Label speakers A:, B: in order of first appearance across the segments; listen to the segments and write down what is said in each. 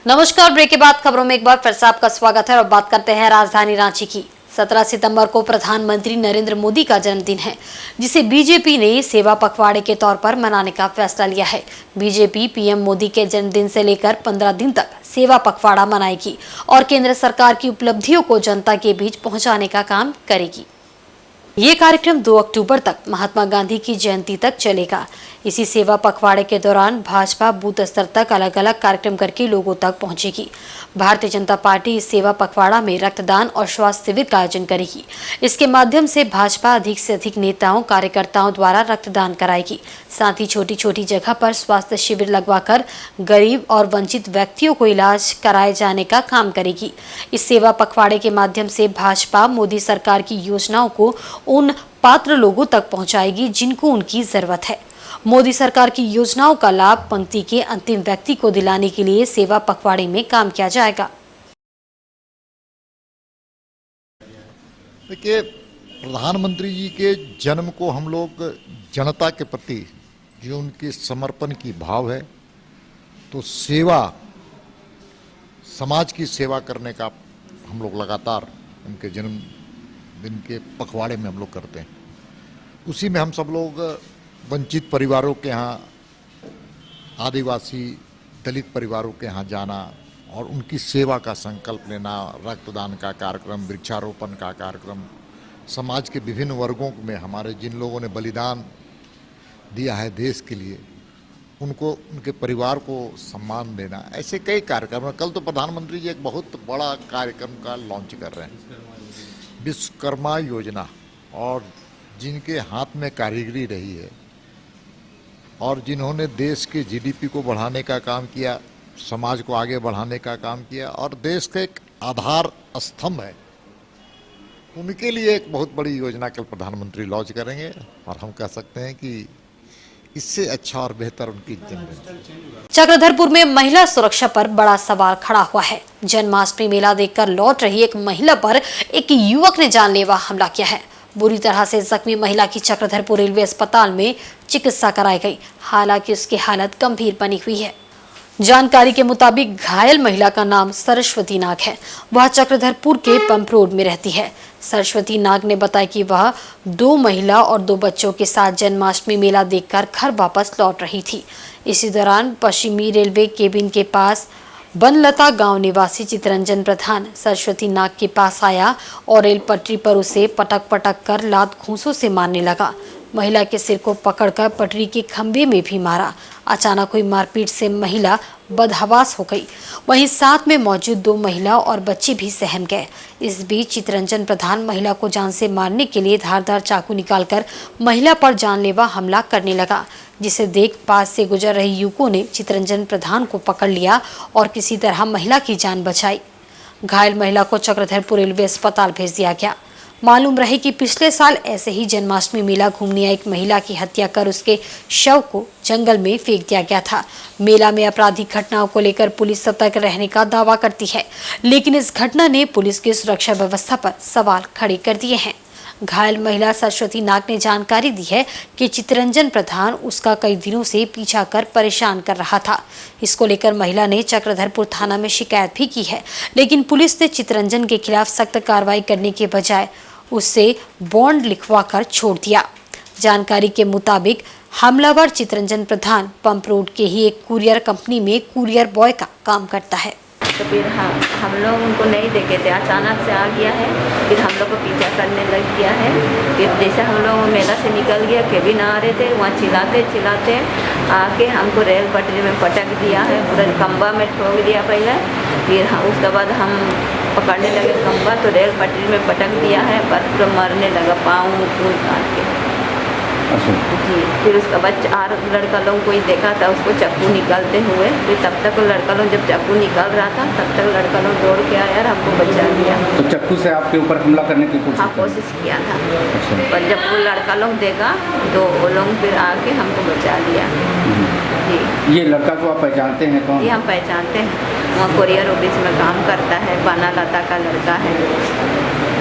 A: नमस्कार। ब्रेक के बाद खबरों में एक बार फिर से आपका स्वागत है और बात करते हैं राजधानी रांची की। 17 सितंबर को प्रधानमंत्री नरेंद्र मोदी का जन्मदिन है, जिसे बीजेपी ने सेवा पखवाड़े के तौर पर मनाने का फैसला लिया है। बीजेपी पीएम मोदी के जन्मदिन से लेकर 15 दिन तक सेवा पखवाड़ा मनाएगी और केंद्र सरकार की उपलब्धियों को जनता के बीच पहुंचाने का काम करेगी। ये कार्यक्रम 2 अक्टूबर तक महात्मा गांधी की जयंती तक चलेगा। इसी सेवा पखवाड़े के दौरान भाजपा बूथ स्तर तक अलग अलग कार्यक्रम करके लोगों तक पहुंचेगी। भारतीय जनता पार्टी इस सेवा पखवाड़ा में रक्तदान और स्वास्थ्य शिविर का आयोजन करेगी। इसके माध्यम से भाजपा अधिक से अधिक नेताओं कार्यकर्ताओं द्वारा रक्तदान कराएगी। साथ ही छोटी छोटी जगह पर स्वास्थ्य शिविर लगवाकर गरीब और वंचित व्यक्तियों को इलाज कराए जाने का काम करेगी। इस सेवा पखवाड़े के माध्यम से भाजपा मोदी सरकार की योजनाओं को उन पात्र लोगों तक पहुंचाएगी जिनको उनकी जरूरत है। मोदी सरकार की योजनाओं का लाभ पंक्ति के अंतिम व्यक्ति को दिलाने के लिए सेवा पखवाड़े में काम किया जाएगा।
B: देखिए, प्रधानमंत्री जी के जन्म को हम लोग जनता के प्रति जो उनके समर्पण की भाव है, तो सेवा, समाज की सेवा करने का हम लोग लगातार उनके जन्मदिन के पखवाड़े में हम लोग करते हैं। उसी में हम सब लोग वंचित परिवारों के यहाँ, आदिवासी दलित परिवारों के यहाँ जाना और उनकी सेवा का संकल्प लेना, रक्तदान का कार्यक्रम, वृक्षारोपण का कार्यक्रम, समाज के विभिन्न वर्गों में हमारे जिन लोगों ने बलिदान दिया है देश के लिए, उनको, उनके परिवार को सम्मान देना, ऐसे कई कार्यक्रम हैं। कल तो प्रधानमंत्री जी एक बहुत बड़ा कार्यक्रम का लॉन्च कर रहे हैं, विश्वकर्मा योजना, और जिनके हाथ में कारीगरी रही है और जिन्होंने देश के जीडीपी को बढ़ाने का काम किया, समाज को आगे बढ़ाने का काम किया और देश का एक आधार स्तंभ है, उनके लिए एक बहुत बड़ी योजना कल प्रधानमंत्री लॉन्च करेंगे। और हम कह सकते हैं कि इससे अच्छा और बेहतर उनकी जन्मदिन।
A: चक्रधरपुर में महिला सुरक्षा पर बड़ा सवाल खड़ा हुआ है। जन्माष्टमी मेला देखकर लौट रही एक महिला पर एक युवक ने जानलेवा हमला किया है। बुरी तरह से जख्मी महिला की चक्रधरपुर रेलवे अस्पताल में चिकित्सा कराई गई, हालांकि उसकी हालत गंभीर बनी हुई है। जानकारी के मुताबिक घायल महिला का नाम सरस्वती नाग है। वह चक्रधरपुर के पंप रोड में रहती है। सरस्वती नाग ने बताया कि वह 2 महिला और 2 बच्चों के साथ जन्माष्टमी मेला देखकर घर वापस लौट रही थी। इसी दौरान पश्चिमी रेलवे केबिन के पास बनलता गांव निवासी चितरंजन प्रधान सरस्वती नाग के पास आया और रेल पटरी पर उसे पटक पटक कर लात घूंसों से मारने लगा। महिला के सिर को पकड़कर पटरी के खंभे में भी मारा। अचानक हुई मारपीट से महिला बदहवास हो गई। वहीं साथ में मौजूद 2 महिला और बच्चे भी सहम गए। इस बीच चितरंजन प्रधान महिला को जान से मारने के लिए धारदार चाकू निकालकर महिला पर जानलेवा हमला करने लगा, जिसे देख पास से गुजर रहे युवकों ने चितरंजन प्रधान को पकड़ लिया और किसी तरह महिला की जान बचाई। घायल महिला को चक्रधरपुर रेलवे अस्पताल भेज दिया गया। मालूम रहे कि पिछले साल ऐसे ही जन्माष्टमी मेला घूमने आई एक महिला की हत्या कर उसके शव को जंगल में फेंक दिया गया था। मेला में आपराधिक घटनाओं को लेकर पुलिस सतर्क रहने का दावा करती है, लेकिन इस घटना ने पुलिस की सुरक्षा व्यवस्था पर सवाल खड़े कर दिए हैं। घायल महिला सरस्वती नाग ने जानकारी दी है कि चितरंजन प्रधान उसका कई दिनों से पीछा कर परेशान कर रहा था। इसको लेकर महिला ने चक्रधरपुर थाना में शिकायत भी की है, लेकिन पुलिस ने चितरंजन के खिलाफ सख्त कार्रवाई करने के बजाय उससे बॉन्ड लिखवाकर छोड़ दिया। जानकारी के मुताबिक हमलावर चितरंजन प्रधान पंप रोड के ही एक कुरियर कंपनी में कुरियर बॉय का काम करता है।
C: तो फिर हम लोग उनको नहीं देखे थे, अचानक से आ गया है, फिर हम लोग को पीछा करने लग गया है। फिर जैसे हम लोग मेला से निकल गया, केबिन आ रहे थे, वहाँ चिल्लाते चिल्लाते आके हमको रेल पटरी में पटक दिया है, पूरा खंबा में ठोक दिया पहले। फिर उसके बाद हम पकड़ने लगे खंबा, तो रेल पटरी में पटक दिया है, पर पूरा मरने लगा, पाँव फूल काट के जी। फिर उसका बच्चा और लड़का लोग कोई देखा था उसको चाकू निकालते हुए, फिर तब तक लड़का लोग जब चाकू निकाल रहा था तब तक लड़का लोग दौड़ के आया और हमको बचा लिया।
D: तो चाकू से आपके ऊपर हमला करने की
C: कोशिश किया था। पर जब वो लड़का लोग देखा तो वो लोग फिर आके हमको बचा लिया जी।
D: ये लड़का को आप पहचानते हैं कौन?
C: ये हम पहचानते हैं, वहाँ कोरियर ऑफिस में काम करता है, बनलता का लड़का है।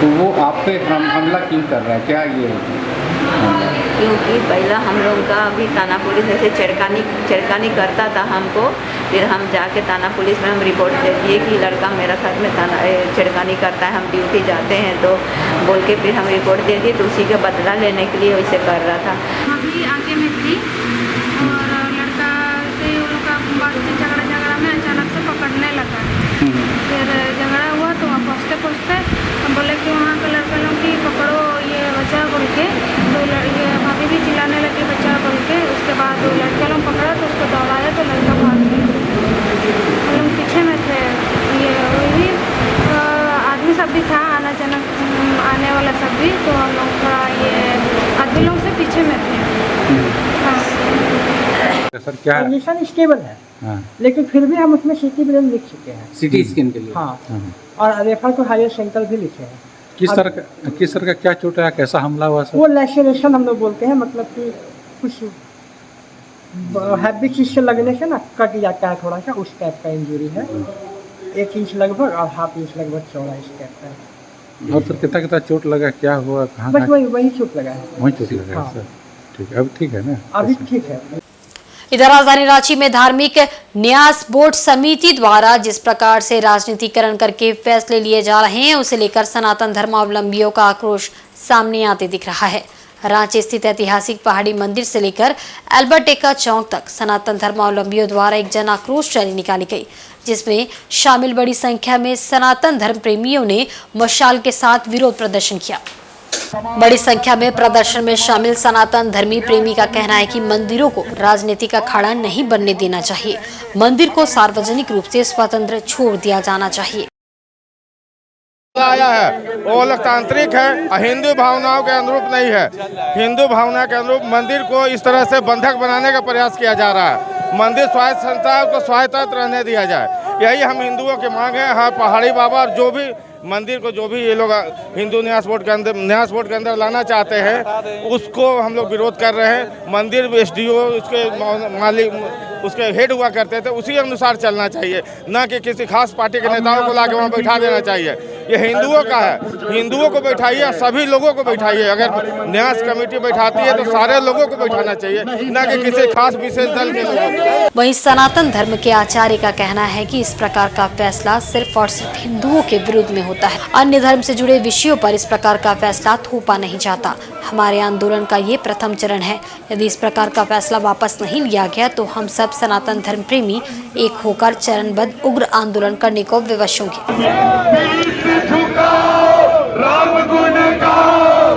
D: तो वो आप पे हमला क्यों कर रहा है, क्या ये?
C: क्योंकि पहला हम लोग का अभी थाना पुलिस ऐसे छिड़कानी करता था हमको फिर हम जाके थाना पुलिस में हम रिपोर्ट दे दिए कि लड़का मेरा साथ में थाना छिड़कानी करता है, हम ड्यूटी जाते हैं तो बोल के फिर हम रिपोर्ट दे दिए, तो उसी का बदला लेने के लिए वैसे कर रहा था।
E: अभी आगे में थी और लड़का से उन लोग का बातचीत झगड़ा में अचानक से पकड़ने लगा। फिर झगड़ा हुआ तो वहाँ पहुँचते हम बोले कि वहाँ के लड़के लोग की पकड़ो ये बच्चा बोल के, तो ये भाभी भी चिल्लाने लगी बच्चा बोल के। उसके बाद वो लड़के लोग पकड़ा तो उसको दौड़ाया तो लड़का भाग गया। हम लोग पीछे में थे, ये वही आदमी सब भी था आने वाला सब भी, तो हम लोग थोड़ा ये आदमी लोग से पीछे में थे। हाँ
D: सर क्या
F: कंडीशन स्टेबल है,
D: हाँ,
F: लेकिन फिर भी हम उसमें सिटी ब्रेन लिख चुके हैं।
D: सिटी स्कैन के लिए?
F: हाँ, और रेफर टू हायर सेंटर भी लिखे हैं।
D: किस तरह का क्या चोट है, कैसा हमला हुआ सर?
F: वो लैसेरेशन हम लोग बोलते हैं, मतलब कि कुछ हैवी चीज से लगने से ना कट जाता है थोड़ा सा, उस टाइप का इंजरी है। 1 इंच लगभग और हाफ इंच लगभग चौड़ा इस टाइप का।
D: और सर कितना चोट लगा, क्या हुआ, कहाँ?
F: बस वही चोट लगा है।
D: वही चोट लगा है
F: हाँ।
D: सर। ठीक है, अब ठीक है ना?
F: अभी ठीक है।
A: इधर राजधानी रांची में धार्मिक न्यास बोर्ड समिति द्वारा जिस प्रकार से राजनीतिकरण करके फैसले लिए जा रहे हैं, उसे लेकर सनातन धर्मावलंबियों का आक्रोश सामने आते दिख रहा है। रांची स्थित ऐतिहासिक पहाड़ी मंदिर से लेकर अल्बर्ट एक्का चौक तक सनातन धर्मावलंबियों द्वारा एक जन आक्रोश रैली निकाली गई, जिसमें शामिल बड़ी संख्या में सनातन धर्म प्रेमियों ने मशाल के साथ विरोध प्रदर्शन किया। बड़ी संख्या में प्रदर्शन में शामिल सनातन धर्मी प्रेमी का कहना है कि मंदिरों को राजनीतिक अखाड़ा नहीं बनने देना चाहिए, मंदिर को सार्वजनिक रूप से स्वतंत्र छोड़ दिया जाना चाहिए।
G: आया है वो लोकतांत्रिक है, हिंदू भावनाओं के अनुरूप नहीं है। हिंदू भावना के अनुरूप मंदिर को इस तरह से बंधक बनाने का प्रयास किया जा रहा है। मंदिर स्वायत्त संस्था है, उसको स्वायत्त रहने दिया जाए, यही हम हिंदुओं की मांग है। हाँ, पहाड़ी बाबा और जो भी मंदिर को जो भी ये लोग हिंदू न्यास बोर्ड के अंदर लाना चाहते हैं, उसको हम लोग विरोध कर रहे हैं। मंदिर एसडीओ उसके मालिक उसके हेड हुआ करते थे, उसी अनुसार चलना चाहिए, ना कि किसी खास पार्टी के नेताओं को लाके वहाँ बैठा देना चाहिए। ये हिंदुओं का है, हिंदुओं को बैठाइए, सभी लोगों को बैठाइए। अगर न्यास कमेटी बैठाती है तो सारे लोगों को बैठाना चाहिए, ना कि किसी खास विशेष दल के लोगों को।
A: वहीं सनातन धर्म के आचार्य का कहना है कि इस प्रकार का फैसला सिर्फ और सिर्फ हिंदुओं के विरुद्ध में होता है, अन्य धर्म से जुड़े विषयों पर इस प्रकार का फैसला थोपा नहीं जाता। हमारे आंदोलन का ये प्रथम चरण है, यदि इस प्रकार का फैसला वापस नहीं लिया गया तो हम सब सनातन धर्म प्रेमी एक होकर चरणबद्ध उग्र आंदोलन करने को विवश होंगे।
H: राम गुण गाओ,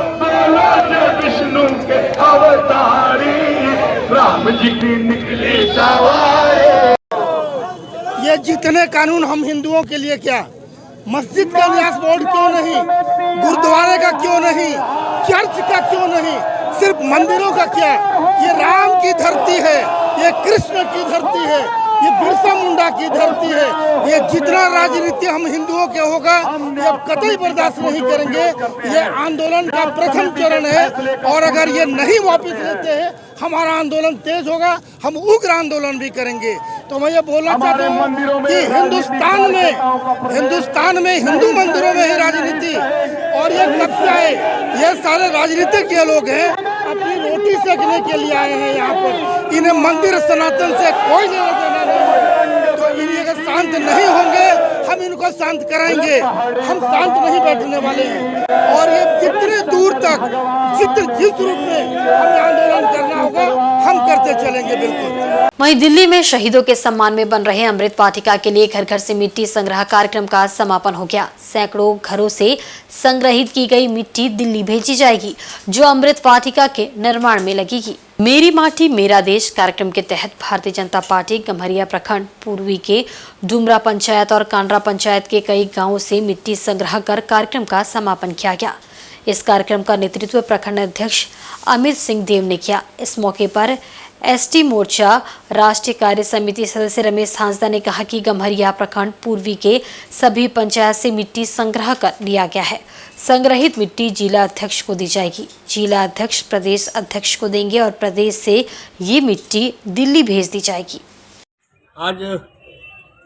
H: विष्णु के अवतारी, राम जी की निकली सवारी।
I: ये जितने कानून हम हिंदुओं के लिए, क्या मस्जिद का न्यास बोर्ड क्यों नहीं, गुरुद्वारे का क्यों नहीं, चर्च का क्यों नहीं, सिर्फ मंदिरों का क्या? ये राम की धरती है, ये कृष्ण की धरती है, ये बिरसा मुंडा की धरती है। ये जितना राजनीति हम हिंदुओं के होगा, ये अब कतई बर्दाश्त नहीं करेंगे। ये आंदोलन का प्रथम चरण है, और अगर ये नहीं वापस लेते हैं, हमारा आंदोलन तेज होगा, हम उग्र आंदोलन भी करेंगे। तो मैं ये बोलना चाहता हूँ कि हिंदुस्तान में हिंदू मंदिरों में ही राजनीति, और ये कब्जा है, ये सारे राजनीतिक ये लोग हैं, अपनी रोटी सेकने के लिए आए हैं यहाँ पर। इन्हें मंदिर सनातन से कोई लेना देना नहीं है। तो इन्हें अगर शांत नहीं होंगे, हम इनको शांत कराएंगे, हम शांत नहीं बैठने वाले हैं। और ये जितने दूर तक जिस रूप में हमें आंदोलन करना होगा, हम करते चलेंगे बिल्कुल।
A: वहीं दिल्ली में शहीदों के सम्मान में बन रहे अमृत वाटिका के लिए घर घर से मिट्टी संग्रह कार्यक्रम का समापन हो गया। सैकड़ों घरों से संग्रहित की गई मिट्टी दिल्ली भेजी जाएगी, जो अमृत वाटिका के निर्माण में लगेगी। मेरी माटी मेरा देश कार्यक्रम के तहत भारतीय जनता पार्टी गम्हरिया प्रखंड पूर्वी के डुमरा पंचायत और कांड्रा पंचायत के कई गांवों से मिट्टी संग्रह कर कार्यक्रम का समापन किया गया। इस कार्यक्रम का नेतृत्व प्रखंड अध्यक्ष अमित सिंह देव ने किया। इस मौके पर एसटी मोर्चा राष्ट्रीय कार्य समिति सदस्य रमेश हांसदा ने कहा कि गम्हरिया प्रखंड पूर्वी के सभी पंचायत से मिट्टी संग्रह कर लिया गया है। संग्रहित मिट्टी जिला अध्यक्ष को दी जाएगी, जिला अध्यक्ष प्रदेश अध्यक्ष को देंगे और प्रदेश से ये मिट्टी दिल्ली भेज दी जाएगी।
J: आज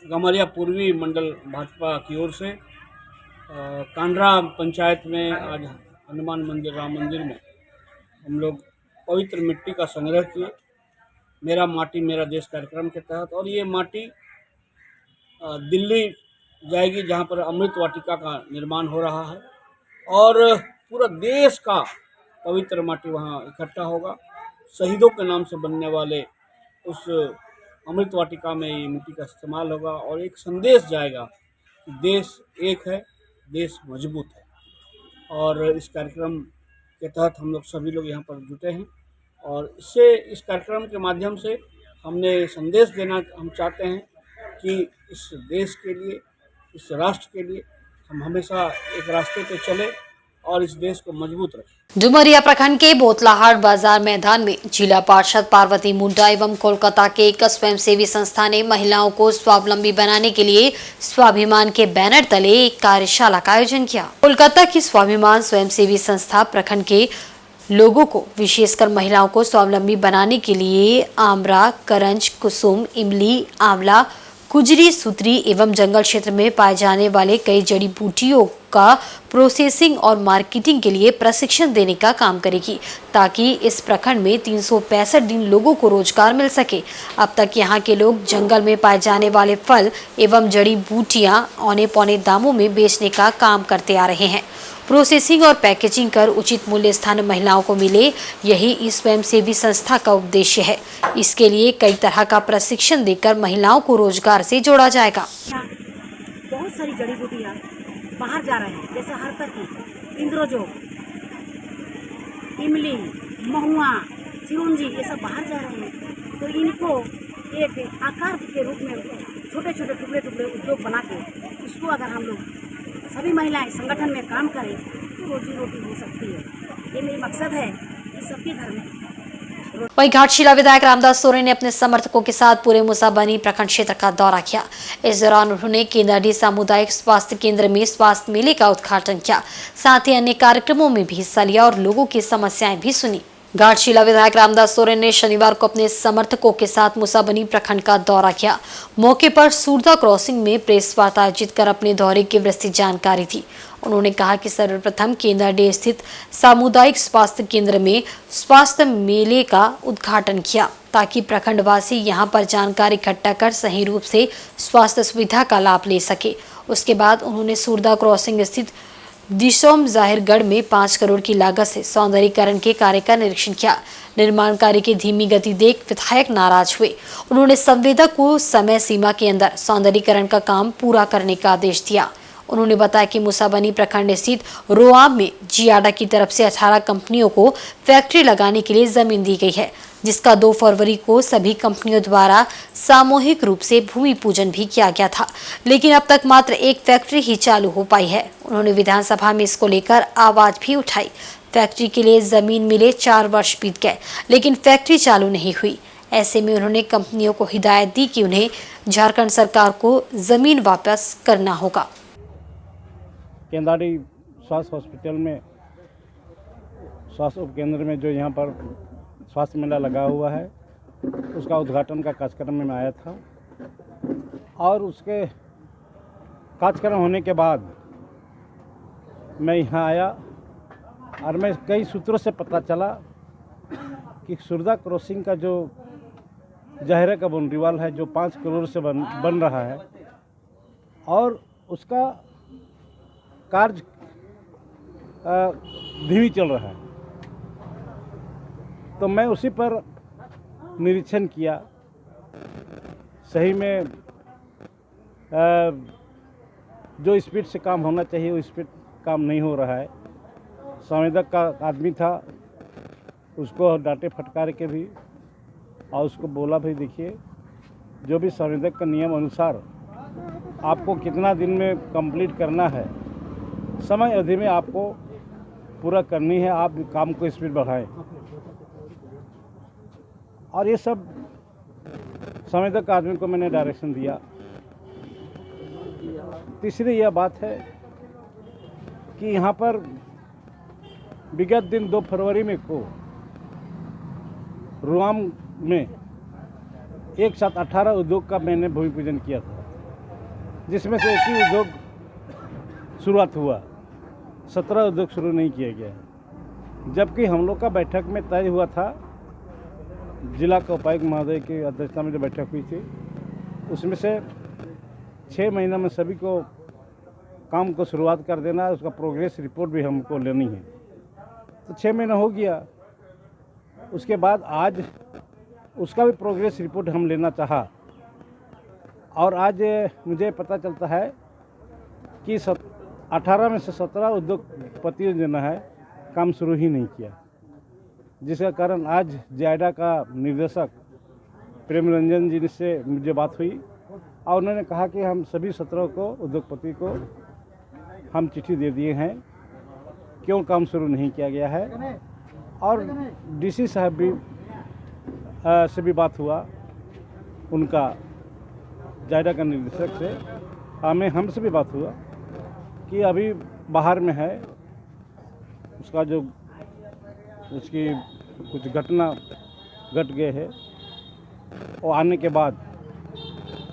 J: गम्हरिया पूर्वी मंडल भाजपा की ओर से कांड्रा पंचायत में आज हनुमान मंदिर राम मंदिर में हम लोग पवित्र मिट्टी का संग्रह किए। मेरा माटी मेरा देश कार्यक्रम के तहत। और ये माटी दिल्ली जाएगी जहाँ पर अमृत वाटिका का निर्माण हो रहा है और पूरा देश का पवित्र माटी वहाँ इकट्ठा होगा। शहीदों के नाम से बनने वाले उस अमृत वाटिका में ये मिट्टी का इस्तेमाल होगा और एक संदेश जाएगा कि देश एक है, देश मजबूत है। और इस कार्यक्रम के तहत हम लोग सभी लोग यहाँ पर जुटे हैं और इससे इस कार्यक्रम के माध्यम से हमने संदेश देना हम चाहते हैं कि इस देश के लिए, इस राष्ट्र के लिए हम हमेशा एक रास्ते पे चले और इस देश को मजबूत रखें।
A: डुमरिया प्रखंड के बोतलाहाट बाजार मैदान में जिला पार्षद पार्वती मुंडा एवं कोलकाता के एक स्वयंसेवी संस्था ने महिलाओं को स्वावलंबी बनाने के लिए स्वाभिमान के बैनर तले एक कार्यशाला का आयोजन किया। कोलकाता की स्वाभिमान स्वयंसेवी संस्था प्रखंड के लोगों को, विशेषकर महिलाओं को स्वावलंबी बनाने के लिए आमरा, करंज, कुसुम, इमली, आंवला, कुजरी, सुतरी एवं जंगल क्षेत्र में पाए जाने वाले कई जड़ी बूटियों का प्रोसेसिंग और मार्केटिंग के लिए प्रशिक्षण देने का काम करेगी, ताकि इस प्रखंड में 365 दिन लोगों को रोजगार मिल सके। अब तक यहाँ के लोग जंगल में पाए जाने वाले फल एवं जड़ी बूटियां औने पौने दामों में बेचने का काम करते आ रहे हैं। प्रोसेसिंग और पैकेजिंग कर उचित मूल्य स्थानीय महिलाओं को मिले, यही इस स्वयंसेवी संस्था का उद्देश्य है। इसके लिए कई तरह का प्रशिक्षण देकर महिलाओं को रोजगार से जोड़ा जाएगा।
K: बहुत सारी जड़ी बूटियाँ बाहर जा रहे हैं, जैसे हरतकी, इंद्रोजो, इमली, महुआ, चिरौंजी, ये सब बाहर जा रहे हैं। तो इनको एक आकार के रूप में छोटे छोटे टुकड़े टुकड़े उद्योग बना के इसको अगर हम लोग सभी महिलाएं संगठन में काम करें तो रोजी रोटी हो सकती है। ये मेरी मकसद है कि सबके घर में।
A: वहीं घाटशिला विधायक रामदास सोरेन ने अपने समर्थकों के साथ पूरे मुसाबनी प्रखंड क्षेत्र का दौरा किया। इस दौरान उन्होंने केंद्रीय सामुदायिक स्वास्थ्य केंद्र में स्वास्थ्य मेले का उद्घाटन किया, साथ ही अन्य कार्यक्रमों में भी हिस्सा लिया और लोगों की समस्याएं भी सुनी। घाटशिला विधायक रामदास सोरेन ने शनिवार को अपने समर्थकों के साथ मुसाबनी प्रखंड का दौरा किया। मौके पर सूरदा क्रॉसिंग में प्रेस वार्ता आयोजित कर अपने दौरे की विस्तृत जानकारी दी। उन्होंने कहा कि सर्वप्रथम केंद्र स्थित सामुदायिक स्वास्थ्य केंद्र में स्वास्थ्य मेले का उद्घाटन किया, ताकि प्रखंडवासी यहां पर जानकारी इकट्ठा कर सही रूप से स्वास्थ्य सुविधा का लाभ ले सके। उसके बाद उन्होंने सूरदा क्रॉसिंग स्थित दिशोम जाहिरगढ़ में 5 करोड़ की लागत से सौंदर्यीकरण के कार्य का निरीक्षण किया। निर्माण कार्य की धीमी गति देख विधायक नाराज हुए। उन्होंने संवेदक को समय सीमा के अंदर सौंदर्यीकरण का काम पूरा करने का आदेश दिया। उन्होंने बताया कि मुसाबनी प्रखंड स्थित रोआब में जियाडा की तरफ से 18 कंपनियों को फैक्ट्री लगाने के लिए जमीन दी गई है, जिसका 2 फरवरी को सभी कंपनियों द्वारा सामूहिक रूप से भूमि पूजन भी किया गया था, लेकिन अब तक मात्र एक फैक्ट्री ही चालू हो पाई है। उन्होंने विधानसभा में इसको लेकर आवाज भी उठाई। फैक्ट्री के लिए जमीन मिले 4 वर्ष बीत गए, लेकिन फैक्ट्री चालू नहीं हुई। ऐसे में उन्होंने कंपनियों को हिदायत दी कि उन्हें झारखंड सरकार को जमीन वापस करना होगा।
L: केंदारी स्वास्थ्य हॉस्पिटल में, स्वास्थ्य उपकेंद्र में जो यहाँ पर स्वास्थ्य मेला लगा हुआ है, उसका उद्घाटन का कार्यक्रम में आया था और उसके कार्यक्रम होने के बाद मैं यहाँ आया और मैं कई सूत्रों से पता चला कि सूरदा क्रॉसिंग का जो जहरे का बाउंड्रीवाल है, जो 5 करोड़ से बन रहा है और उसका कार्य धीमी चल रहा है, तो मैं उसी पर निरीक्षण किया। सही में जो स्पीड से काम होना चाहिए वो स्पीड काम नहीं हो रहा है। संवेदक का आदमी था, उसको डांटे फटकार के भी और उसको बोला भाई देखिए, जो भी संवेदक का नियम अनुसार आपको कितना दिन में कंप्लीट करना है, समय अवधि में आपको पूरा करनी है, आप काम को स्पीड बढ़ाएं। और ये सब संवेदक आदमी को मैंने डायरेक्शन दिया। तीसरी यह बात है कि यहाँ पर विगत दिन 2 फरवरी में को रुआम में एक साथ 18 उद्योग का मैंने भूमि पूजन किया था, जिसमें से एक ही उद्योग शुरुआत हुआ, 17 उद्योग शुरू नहीं किया गया। जबकि हम लोग का बैठक में तय हुआ था जिला के उपायुक्त महोदय की अध्यक्षता में जो बैठक हुई थी, उसमें से 6 महीना में सभी को काम को शुरुआत कर देना है। उसका प्रोग्रेस रिपोर्ट भी हमको लेनी है। तो 6 महीना हो गया, उसके बाद आज उसका भी प्रोग्रेस रिपोर्ट हम लेना चाहा, और आज मुझे पता चलता है कि 18 में से 17 उद्योगपतियों ने है काम शुरू ही नहीं किया, जिसके कारण आज जायडा का निर्देशक प्रेम रंजन जी से मुझे बात हुई और उन्होंने कहा कि हम सभी 17 को उद्योगपति को हम चिट्ठी दे दिए हैं, क्यों काम शुरू नहीं किया गया है। और डीसी साहब भी से भी बात हुआ, उनका जायडा का निर्देशक से हमसे भी बात हुआ कि अभी बाहर में है, उसका जो उसकी कुछ घटना घट गए है, और आने के बाद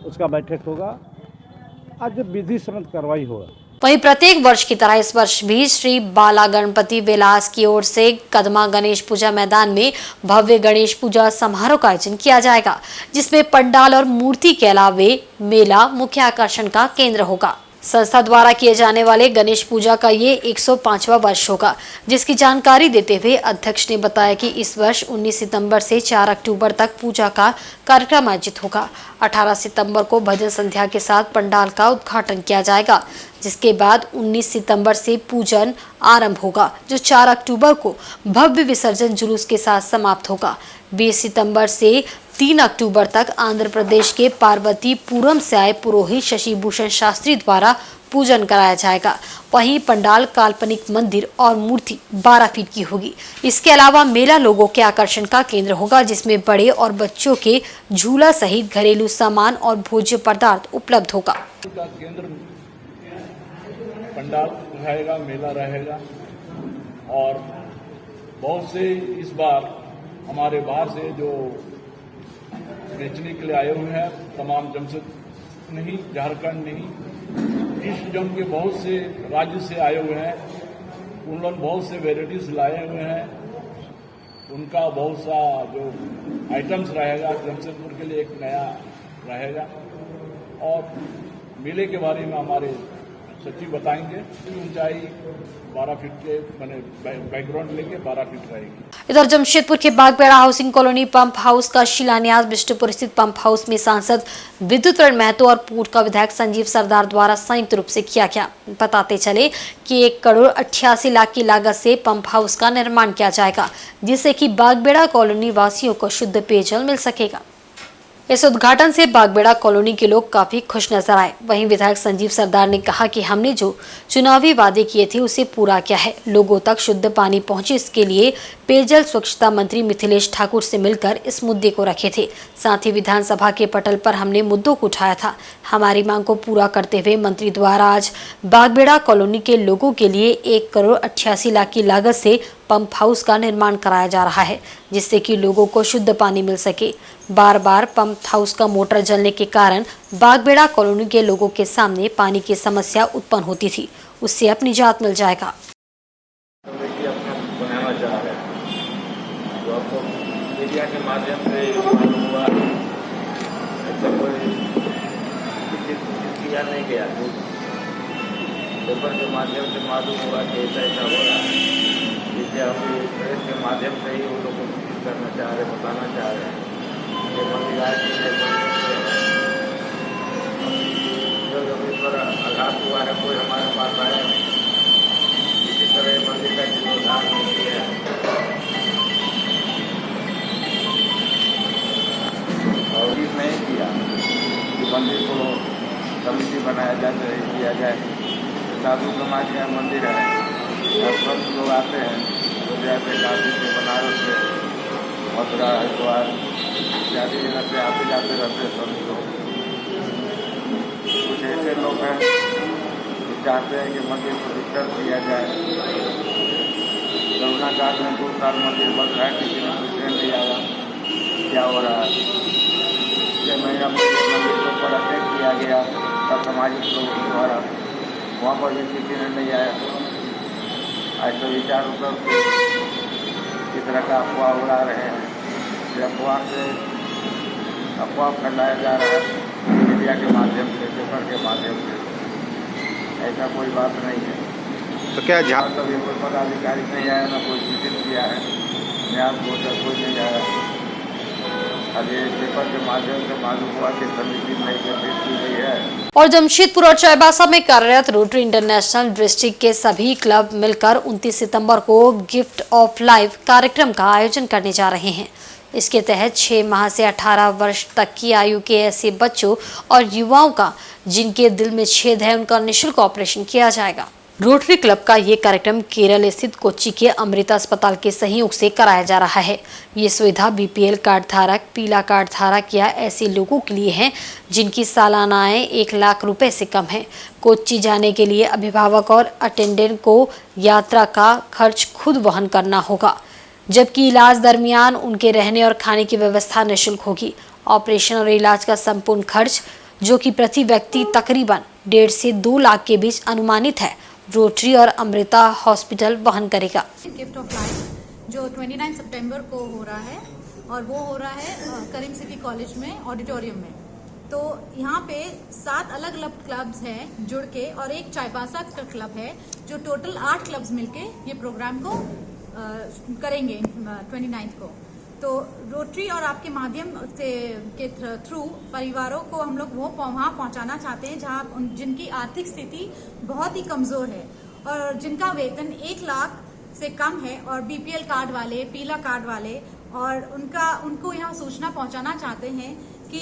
L: उसका बैठक होगा, आज विधि सम्मत कार्रवाई होगा।
A: वहीं प्रत्येक वर्ष की तरह इस वर्ष भी श्री बाला गणपति विलास की ओर से कदमा गणेश पूजा मैदान में भव्य गणेश पूजा समारोह का आयोजन किया जाएगा, जिसमें पंडाल और मूर्ति के अलावे मेला मुख्य आकर्षण का केंद्र होगा। संस्था द्वारा किए जाने वाले गणेश पूजा का ये 105वां वर्ष होगा, जिसकी जानकारी देते हुए अध्यक्ष ने बताया कि इस वर्ष 19 सितंबर से 4 अक्टूबर तक पूजा का कार्यक्रम आयोजित होगा। 18 सितंबर को भजन संध्या के साथ पंडाल का उद्घाटन किया जाएगा, जिसके बाद 19 सितंबर से पूजन आरंभ होगा, जो 4 अक्टूबर को भव्य विसर्जन जुलूस के साथ समाप्त होगा। 20 सितंबर से 3 अक्टूबर तक आंध्र प्रदेश के पार्वतीपुरम से आए पुरोहित शशि भूषण शास्त्री द्वारा पूजन कराया जाएगा। वहीं पंडाल काल्पनिक मंदिर और मूर्ति 12 फीट की होगी। इसके अलावा मेला लोगों के आकर्षण का केंद्र होगा, जिसमें बड़े और बच्चों के झूला सहित घरेलू सामान और भोज्य पदार्थ उपलब्ध होगा।
M: केंद्र पंडाल रहेगा, मेला रहेगा, और बहुत से इस बार हमारे बाहर से जो बेचने के लिए आए हुए हैं, तमाम जमशेद नहीं, झारखंड नहीं, ईस्ट जोन के बहुत से राज्य से आए हुए हैं। उन लोग बहुत से वेराइटीज लाए हुए हैं। उनका बहुत सा जो आइटम्स रहेगा जमशेदपुर के लिए एक नया रहेगा। और मेले के बारे में हमारे सचिव बताएंगे। ऊंचाई 12 फीट के मैंने बैकग्राउंड लेके 12 फीट रहेगी।
A: इधर जमशेदपुर के Bagbera housing colony pump house का शिलान्यास बिष्टुपुर स्थित पंप हाउस में सांसद विद्युतरण महतो और पूर्व का विधायक संजीव सरदार द्वारा संयुक्त रूप से किया गया। बताते चले कि 1 करोड़ 88 लाख की लागत से पंप हाउस का निर्माण किया जाएगा, जिससे कि बागबेड़ा कॉलोनी वासियों को शुद्ध पेयजल मिल सकेगा। इस उद्घाटन से बागबेड़ा कॉलोनी के लोग काफी खुश नजर आए। वहीं विधायक संजीव सरदार ने कहा कि हमने जो चुनावी वादे किए थे उसे पूरा किया है। लोगों तक शुद्ध पानी पहुंचे, इसके लिए पेयजल स्वच्छता मंत्री मिथिलेश ठाकुर से मिलकर इस मुद्दे को रखे थे। साथ ही विधानसभा के पटल पर हमने मुद्दों को उठाया था। हमारी मांग को पूरा करते हुए मंत्री द्वारा आज बागबेड़ा कॉलोनी के लोगों के लिए 1 करोड़ 88 लाख की लागत से पंप हाउस का निर्माण कराया जा रहा है, जिससे कि लोगों को शुद्ध पानी मिल सके। बार बार पंप हाउस का मोटर जलने के कारण बागबेड़ा कॉलोनी के लोगों के सामने पानी की समस्या उत्पन्न होती थी, उससे अब निजात मिल जाएगा।
N: मीडिया के माध्यम से मालूम हुआ, ऐसा कोई किया नहीं गया। पेपर के माध्यम से मालूम हुआ कि ऐसा हो रहा है, जिससे हम प्रेस के माध्यम से ही उन लोगों को सूचित करना चाह रहे, बताना चाह रहे हैं कि मंदिर जो पर आघात हुआ है, कोई हमारे पास आया नहीं। इसी तरह मंदिर का जीर्णोद्धार नहीं किया और इस नहीं किया कि मंदिर को कमेटी बनाया जाए, किया जाए। साधु समाज का मंदिर है, संत लोग आते हैं, गुजरात से, काशी से, बनारस से, मथुरा, हरिद्वार इत्यादि जगह से आते जाते रहते संत लोग। कुछ ऐसे लोग हैं जो चाहते हैं कि मंदिर को डिस्टर्ब किया जाए। करुणा काल में 2 साल मंदिर बंद रहा है, किसी ने पूछने नहीं आया क्या हो रहा है। 6 महीना मंदिर के ऊपर अटैक किया गया तब सामाजिक लोगों द्वारा, वहाँ पर भी किसी ने नहीं आया। ऐसे विचार इस तरह का अफवाह उड़ा रहे हैं। ये अफवाह फैलाया जा रहा है मीडिया के माध्यम से, पेपर के माध्यम से। ऐसा कोई बात नहीं है।
O: तो क्या
N: कभी कोई पदाधिकारी नहीं आया, ना कोई सूचित किया है, न्यास बोर्ड कोई नहीं आया। अभी पेपर के माध्यम से मालूम हुआ कि समिति नई गठित की गई है।
A: और जमशेदपुर और चाईबासा में कार्यरत रोटरी इंटरनेशनल डिस्ट्रिक्ट के सभी क्लब मिलकर 29 सितंबर को गिफ्ट ऑफ लाइफ कार्यक्रम का आयोजन करने जा रहे हैं। इसके तहत 6 माह से 18 वर्ष तक की आयु के ऐसे बच्चों और युवाओं का जिनके दिल में छेद है उनका निःशुल्क ऑपरेशन किया जाएगा। रोटरी क्लब का ये कार्यक्रम केरल स्थित कोच्चि के अमृता अस्पताल के सहयोग से कराया जा रहा है। ये सुविधा बीपीएल कार्ड धारक, पीला कार्ड धारक या ऐसे लोगों के लिए है जिनकी सालाना आय 1 लाख रुपए से कम है। कोच्चि जाने के लिए अभिभावक और अटेंडेंट को यात्रा का खर्च खुद वहन करना होगा, जबकि इलाज दरमियान उनके रहने और खाने की व्यवस्था निःशुल्क होगी। ऑपरेशन और इलाज का संपूर्ण खर्च, जो कि प्रति व्यक्ति तकरीबन 1.5 से 2 लाख के बीच अनुमानित है, रोटरी और अमृता हॉस्पिटल वहन करेगा।
P: गिफ्ट ऑफ लाइफ जो 29 सितंबर को हो रहा है और वो हो रहा है करीम सिटी कॉलेज में ऑडिटोरियम में। तो यहाँ पे 7 अलग अलग क्लब्स हैं जुड़ के और एक चाईबासा का क्लब है, जो टोटल 8 क्लब्स मिलके ये प्रोग्राम को करेंगे 29 को। तो रोटरी और आपके माध्यम से के थ्रू परिवारों को हम लोग वहाँ पहुँचाना चाहते हैं जहाँ जिनकी आर्थिक स्थिति बहुत ही कमज़ोर है और जिनका वेतन 1 लाख से कम है, और बीपीएल कार्ड वाले, पीला कार्ड वाले, और उनको यहाँ सूचना पहुँचाना चाहते हैं कि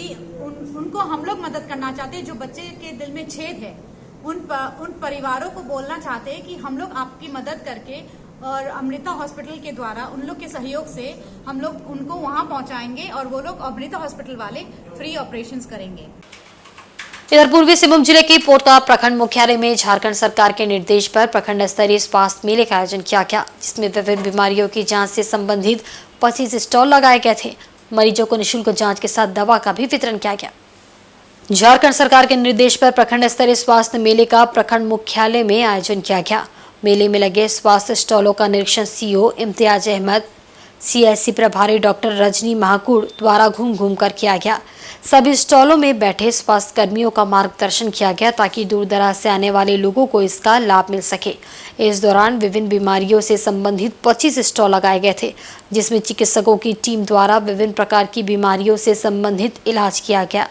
P: उनको हम लोग मदद करना चाहते हैं। जो बच्चे के दिल में छेद है उन परिवारों को बोलना चाहते हैं कि हम लोग आपकी मदद करके और अमृता हॉस्पिटल के द्वारा उन लोग के सहयोग से हम लोग उनको वहां पहुंचाएंगे और वो लोग अमृता हॉस्पिटल वाले फ्री ऑपरेशंस करेंगे।
A: इधर पूर्वी सिंहभूम जिले के पोटका प्रखंड मुख्यालय में झारखंड सरकार के निर्देश पर प्रखंड स्तरीय स्वास्थ्य मेले का आयोजन किया गया, जिसमें विभिन्न बीमारियों की जांच से संबंधित 25 स्टॉल लगाए गए थे। मरीजों को निःशुल्क जांच के साथ दवा का भी वितरण किया गया। झारखंड सरकार के निर्देश पर प्रखंड स्तरीय स्वास्थ्य मेले का प्रखंड मुख्यालय में आयोजन किया गया। मेले में लगे स्वास्थ्य स्टॉलों का निरीक्षण सीओ इम्तियाज अहमद, सीएससी प्रभारी डॉक्टर रजनी महाकुड़ द्वारा घूम घूम कर किया गया। सभी स्टॉलों में बैठे स्वास्थ्य कर्मियों का मार्गदर्शन किया गया ताकि दूर दराज से आने वाले लोगों को इसका लाभ मिल सके। इस दौरान विभिन्न बीमारियों से संबंधित 25 स्टॉल लगाए गए थे, जिसमें चिकित्सकों की टीम द्वारा विभिन्न प्रकार की बीमारियों से संबंधित इलाज किया गया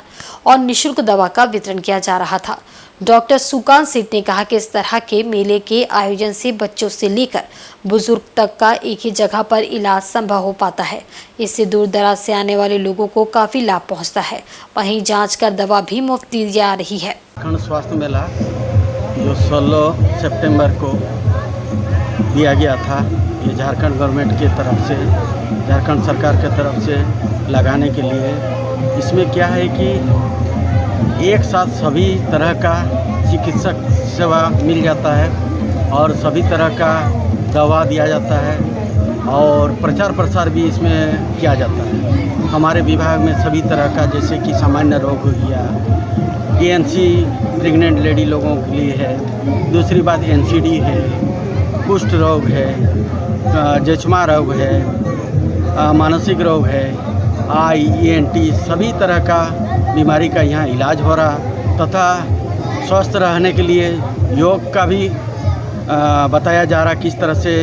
A: और निःशुल्क दवा का वितरण किया जा रहा था। डॉक्टर सुकांत सिंह ने कहा कि इस तरह के मेले के आयोजन से बच्चों से लेकर बुजुर्ग तक का एक ही जगह पर इलाज संभव हो पाता है। इससे दूर दराज से आने वाले लोगों को काफी लाभ पहुंचता है। वहीं जांच कर दवा भी मुफ्त दी जा रही है।
Q: स्वास्थ्य मेला जो 16 सितंबर को दिया गया था, ये झारखंड गवर्नमेंट की तरफ से, झारखंड सरकार की तरफ से लगाने के लिए, इसमें क्या है कि एक साथ सभी तरह का चिकित्सक सेवा मिल जाता है और सभी तरह का दवा दिया जाता है और प्रचार प्रसार भी इसमें किया जाता है। हमारे विभाग में सभी तरह का, जैसे कि सामान्य रोग हो गया, एएनसी प्रेग्नेंट लेडी लोगों के लिए है, दूसरी बात एनसीडी है, कुष्ठ रोग है, जचमा रोग है, मानसिक रोग है, ENT, सभी तरह का बीमारी का यहाँ इलाज हो रहा तथा स्वस्थ रहने के लिए योग का भी बताया जा रहा, किस तरह से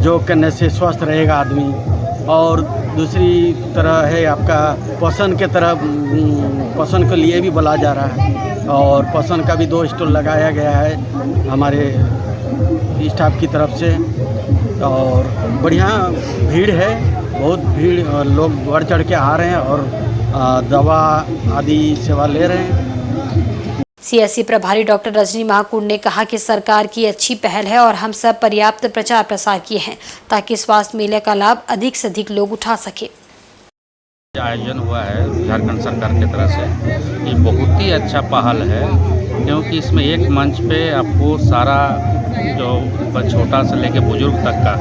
Q: योग करने से स्वस्थ रहेगा आदमी। और दूसरी तरह है आपका पोषण के तरफ, पोषण के लिए भी बोला जा रहा है और पोषण का भी 2 स्टॉल लगाया गया है हमारे स्टाफ की तरफ से। और बढ़िया भीड़ है, बहुत भीड़, लोग बढ़ चढ़ के आ रहे हैं और दवा आदि सेवा ले रहे हैं।
A: सीएससी प्रभारी डॉक्टर रजनी महाकुड़ ने कहा कि सरकार की अच्छी पहल है और हम सब पर्याप्त प्रचार प्रसार किए हैं ताकि स्वास्थ्य मेले का लाभ अधिक से अधिक लोग उठा सके।
R: आयोजन हुआ है झारखंड सरकार की तरफ से, ये बहुत ही अच्छा पहल है, क्योंकि इसमें एक मंच पे आपको सारा जो छोटा से लेके बुजुर्ग तक का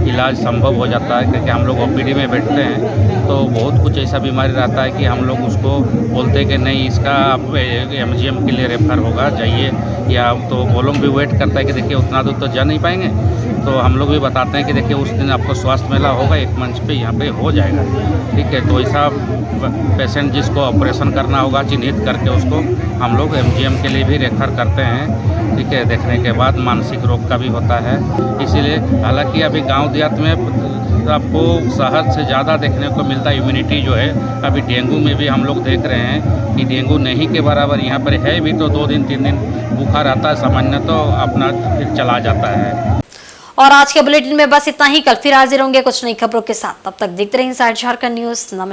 R: इलाज संभव हो जाता है। क्योंकि हम लोग ओपीडी में बैठते हैं तो बहुत कुछ ऐसा बीमारी रहता है कि हम लोग उसको बोलते हैं कि नहीं, इसका आप MGM के लिए रेफर होगा, जाइए, या तो वो लोग भी वेट करता है कि देखिए उतना दूर तो जा नहीं पाएंगे। तो हम लोग भी बताते हैं कि देखिए उस दिन आपको स्वास्थ्य मेला होगा, एक मंच पे यहाँ पे हो जाएगा, ठीक है। तो ऐसा पेशेंट जिसको ऑपरेशन करना होगा चिन्हित करके उसको हम लोग MGM के लिए भी रेफर करते हैं, ठीक है। देखने के बाद मानसिक रोग का भी होता है, इसीलिए हालांकि अभी गांव देहात में आपको शहर से ज़्यादा देखने को मिलता है इम्यूनिटी जो है। अभी डेंगू में भी हम लोग देख रहे हैं कि डेंगू नहीं के बराबर यहाँ पर है भी, तो 2 दिन 3 दिन बुखार आता है सामान्य, तो अपना फिर चला जाता है।
A: और आज के बुलेटिन में बस इतना ही। कल फिर हाजिर होंगे कुछ नई खबरों के साथ। तब तक देखते रहिए इनसाइड झारखंड न्यूज़। नमस्कार।